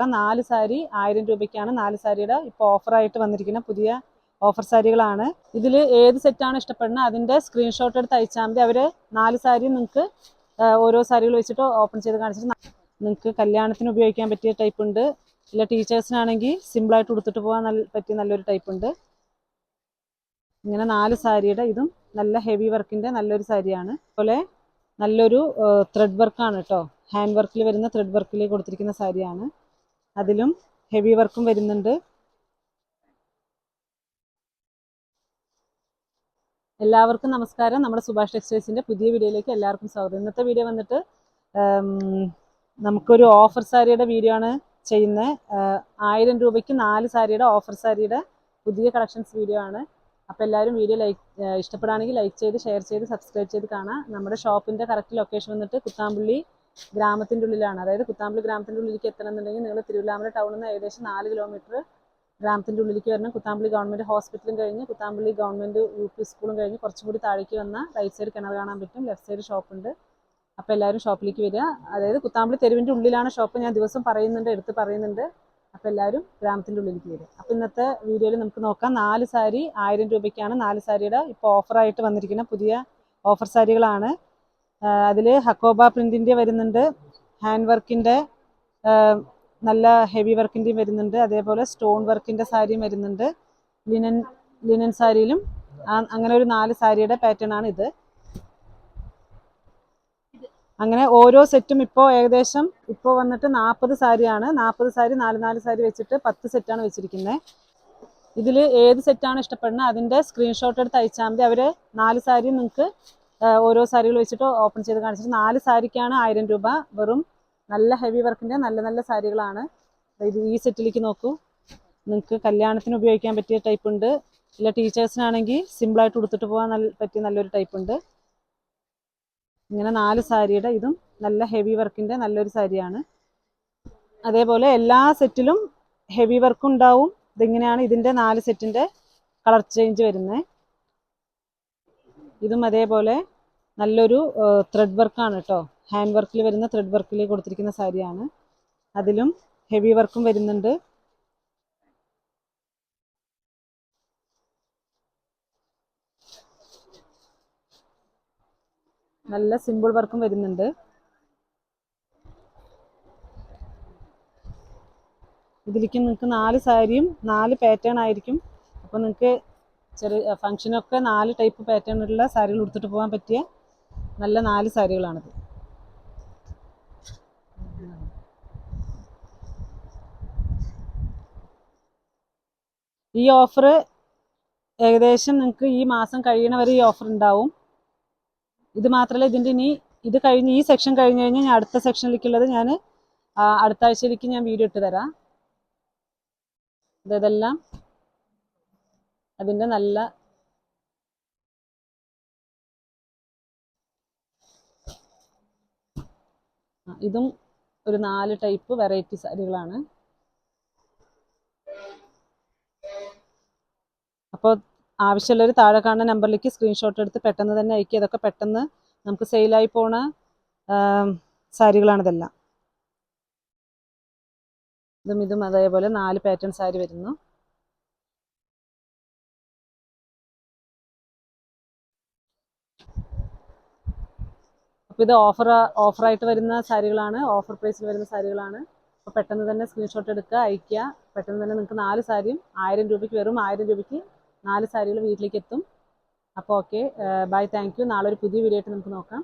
4 സാരി 1000 രൂപയ്ക്കാണ്. 4 സാരിയുടെ ഇപ്പോൾ ഓഫറായിട്ട് വന്നിരിക്കുന്ന പുതിയ ഓഫർ സാരികളാണ്. ഇതിൽ ഏത് സെറ്റാണ് ഇഷ്ടപ്പെടുന്നത് അതിൻ്റെ സ്ക്രീൻഷോട്ട് എടുത്ത് അയച്ചാൽ മതി. അവർ 4 സാരി നിങ്ങൾക്ക് ഓരോ സാരികൾ വെച്ചിട്ട് ഓപ്പൺ ചെയ്ത് കാണിച്ചിട്ട് നിങ്ങൾക്ക് കല്യാണത്തിന് ഉപയോഗിക്കാൻ പറ്റിയ ടൈപ്പ് ഉണ്ട്. ഇല്ല ടീച്ചേഴ്സിനാണെങ്കിൽ സിമ്പിളായിട്ട് ഉടുത്തിട്ട് പോകാൻ പറ്റിയ നല്ലൊരു ടൈപ്പ് ഉണ്ട്. ഇങ്ങനെ 4 സാരിയുടെ ഇതും നല്ല ഹെവി വർക്കിൻ്റെ നല്ലൊരു സാരിയാണ്. അതുപോലെ നല്ലൊരു ത്രെഡ് വർക്കാണ് കേട്ടോ. ഹാൻഡ് വർക്കിൽ വരുന്ന ത്രെഡ് വർക്കിൽ കൊടുത്തിരിക്കുന്ന സാരിയാണ്. അതിലും ഹെവി വർക്കും വരുന്നുണ്ട്. എല്ലാവർക്കും നമസ്കാരം. നമ്മുടെ സുഭാഷ് ടെക്സ്റ്റൈൽസിൻ്റെ പുതിയ വീഡിയോയിലേക്ക് എല്ലാവർക്കും സ്വാഗതം. ഇന്നത്തെ വീഡിയോ വന്നിട്ട് നമുക്കൊരു ഓഫർ സാരിയുടെ വീഡിയോ ആണ് ചെയ്യുന്നത്. 1000 രൂപയ്ക്ക് 4 സാരിയുടെ ഓഫർ സാരിയുടെ പുതിയ കളക്ഷൻസ് വീഡിയോ ആണ്. അപ്പോൾ എല്ലാവരും വീഡിയോ ഇഷ്ടപ്പെടുകയാണെങ്കിൽ ലൈക്ക് ചെയ്ത് ഷെയർ ചെയ്ത് സബ്സ്ക്രൈബ് ചെയ്ത് കാണാം. നമ്മുടെ ഷോപ്പിൻ്റെ കറക്റ്റ് ലൊക്കേഷൻ വന്നിട്ട് കുത്താമ്പള്ളി ഗ്രാമത്തിൻ്റെ ഉള്ളിലാണ്. അതായത് കുത്താമ്പള്ളി ഗ്രാമത്തിൻ്റെ ഉള്ളിലേക്ക് എത്തണമെന്നുണ്ടെങ്കിൽ നിങ്ങൾ തിരുവല്ലാമല ടൗണിൽ നിന്ന് ഏകദേശം 4 കിലോമീറ്റർ ഗ്രാമത്തിൻ്റെ ഉള്ളിലേക്ക് വരണം. കുത്താമ്പള്ളി ഗവൺമെൻറ് ഹോസ്പിറ്റലും കഴിഞ്ഞ് കുത്താമ്പള്ളി ഗവൺമെൻറ് UP സ്കൂളും കഴിഞ്ഞ് കുറച്ചും കൂടി താഴേക്ക് വന്നാൽ റൈറ്റ് സൈഡ് കിണർ കാണാൻ പറ്റും. ലെഫ്റ്റ് സൈഡ് ഷോപ്പുണ്ട്. അപ്പോൾ എല്ലാവരും ഷോപ്പിലേക്ക് വരിക. അതായത് കുത്താമ്പള്ളി തെരുവിൻ്റെ ഉള്ളിലാണ് ഷോപ്പ്. ഞാൻ ദിവസം പറയുന്നുണ്ട്, എടുത്ത് പറയുന്നുണ്ട്. അപ്പോൾ എല്ലാവരും ഗ്രാമത്തിൻ്റെ ഉള്ളിലേക്ക് വരിക. അപ്പോൾ ഇന്നത്തെ വീഡിയോയിൽ നമുക്ക് നോക്കാം. 4 സാരി 1000 രൂപയ്ക്കാണ്. 4 സാരിയുടെ ഇപ്പോൾ ഓഫറായിട്ട് വന്നിരിക്കുന്ന പുതിയ ഓഫർ സാരികളാണ്. അതിൽ ഹക്കോബ പ്രിൻറ്റിൻ്റെ വരുന്നുണ്ട്, ഹാൻഡ് വർക്കിൻ്റെ നല്ല ഹെവി വർക്കിൻ്റെയും വരുന്നുണ്ട്. അതേപോലെ സ്റ്റോൺ വർക്കിൻ്റെ സാരിയും വരുന്നുണ്ട്. ലിനൻ സാരിയിലും അങ്ങനെ ഒരു 4 സാരിയുടെ പാറ്റേൺ ആണ് ഇത്. അങ്ങനെ ഓരോ സെറ്റും ഇപ്പോൾ ഏകദേശം ഇപ്പോൾ വന്നിട്ട് 40 സാരിയാണ്. 40 സാരി 4 സാരി വെച്ചിട്ട് 10 സെറ്റാണ് വെച്ചിരിക്കുന്നത്. ഇതിൽ ഏത് സെറ്റാണ് ഇഷ്ടപ്പെടുന്നത് അതിൻ്റെ സ്ക്രീൻഷോട്ട് എടുത്ത് അയച്ചാൽ മതി. അവർ 4 സാരി നിങ്ങൾക്ക് ഓരോ സാരികൾ വെച്ചിട്ട് ഓപ്പൺ ചെയ്ത് കാണിച്ചിട്ട് 4 സാരിക്കാണ് 1000 രൂപ. വെറും നല്ല ഹെവി വർക്കിൻ്റെ നല്ല നല്ല സാരികളാണ്. ഇത് ഈ സെറ്റിലേക്ക് നോക്കൂ. നിങ്ങൾക്ക് കല്യാണത്തിന് ഉപയോഗിക്കാൻ പറ്റിയ ടൈപ്പ് ഉണ്ട്. ഇല്ല ടീച്ചേഴ്സിനാണെങ്കിൽ സിമ്പിളായിട്ട് ഉടുത്തിട്ട് പോകാൻ പറ്റിയ നല്ലൊരു ടൈപ്പ് ഉണ്ട്. ഇങ്ങനെ 4 സാരിയുടെ ഇതും നല്ല ഹെവി വർക്കിൻ്റെ നല്ലൊരു സാരിയാണ്. അതേപോലെ എല്ലാ സെറ്റിലും ഹെവി വർക്കും ഉണ്ടാവും. ഇതിങ്ങനെയാണ് ഇതിൻ്റെ 4 സെറ്റിൻ്റെ കളർ ചേഞ്ച് വരുന്നത്. ഇതും അതേപോലെ നല്ലൊരു ത്രെഡ് വർക്കാണ് കേട്ടോ. ഹാൻഡ് വർക്കിൽ വരുന്ന ത്രെഡ് വർക്കിൽ കൊടുത്തിരിക്കുന്ന സാരിയാണ്. അതിലും ഹെവി വർക്കും വരുന്നുണ്ട്. നല്ല സിമ്പിൾ വർക്കും വരുന്നുണ്ട്. ഇതിലേക്ക് നിങ്ങൾക്ക് 4 സാരിയും 4 പാറ്റേൺ ആയിരിക്കും. അപ്പോൾ നിങ്ങൾക്ക് ചെറിയ ഫംഗ്ഷനൊക്കെ 4 ടൈപ്പ് പാറ്റേണിലുള്ള സാരികൾ ഉടുത്തിട്ട് പോകാൻ പറ്റിയ നല്ല 4 സാരികളാണിത്. ഈ ഓഫർ ഏകദേശം നിങ്ങൾക്ക് ഈ മാസം കഴിയണവരെ ഈ ഓഫർ ഉണ്ടാവും. ഇത് മാത്രമല്ല, ഇതിൻ്റെ ഇനി ഇത് കഴിഞ്ഞ് ഈ സെക്ഷൻ കഴിഞ്ഞ് കഴിഞ്ഞാൽ ഞാൻ അടുത്ത സെക്ഷനിലേക്കുള്ളത് ഞാൻ അടുത്ത ആഴ്ചയിലേക്ക് ഞാൻ വീഡിയോ ഇട്ട് തരാം. ഇതെല്ലാം അതിൻ്റെ നല്ല ഇതും ഒരു 4 ടൈപ്പ് വെറൈറ്റി സാരികളാണ്. അപ്പോൾ ആവശ്യമുള്ളൊരു താഴെ കാണുന്ന നമ്പറിലേക്ക് സ്ക്രീൻഷോട്ട് എടുത്ത് പെട്ടെന്ന് തന്നെ അയക്കുക. ഇതൊക്കെ പെട്ടെന്ന് നമുക്ക് സെയിലായി പോണ സാരികളാണിതെല്ലാം. ഇതും അതേപോലെ 4 പാറ്റേൺ സാരി വരുന്നു. അപ്പോൾ ഇത് ഓഫറായിട്ട് വരുന്ന സാരികളാണ്, ഓഫർ പ്രൈസിൽ വരുന്ന സാരികളാണ്. അപ്പോൾ പെട്ടെന്ന് തന്നെ സ്ക്രീൻഷോട്ട് എടുക്കുക, അയക്കുക. പെട്ടെന്ന് തന്നെ നിങ്ങൾക്ക് 4 സാരിയും 1000 രൂപയ്ക്ക് വെറും 1000 രൂപയ്ക്ക് 4 സാരികൾ വീട്ടിലേക്ക് എത്തും. അപ്പോൾ ഓക്കെ, ബൈ, താങ്ക് യു. നാളെ ഒരു പുതിയ വീഡിയോ ആയിട്ട് നമുക്ക് നോക്കാം.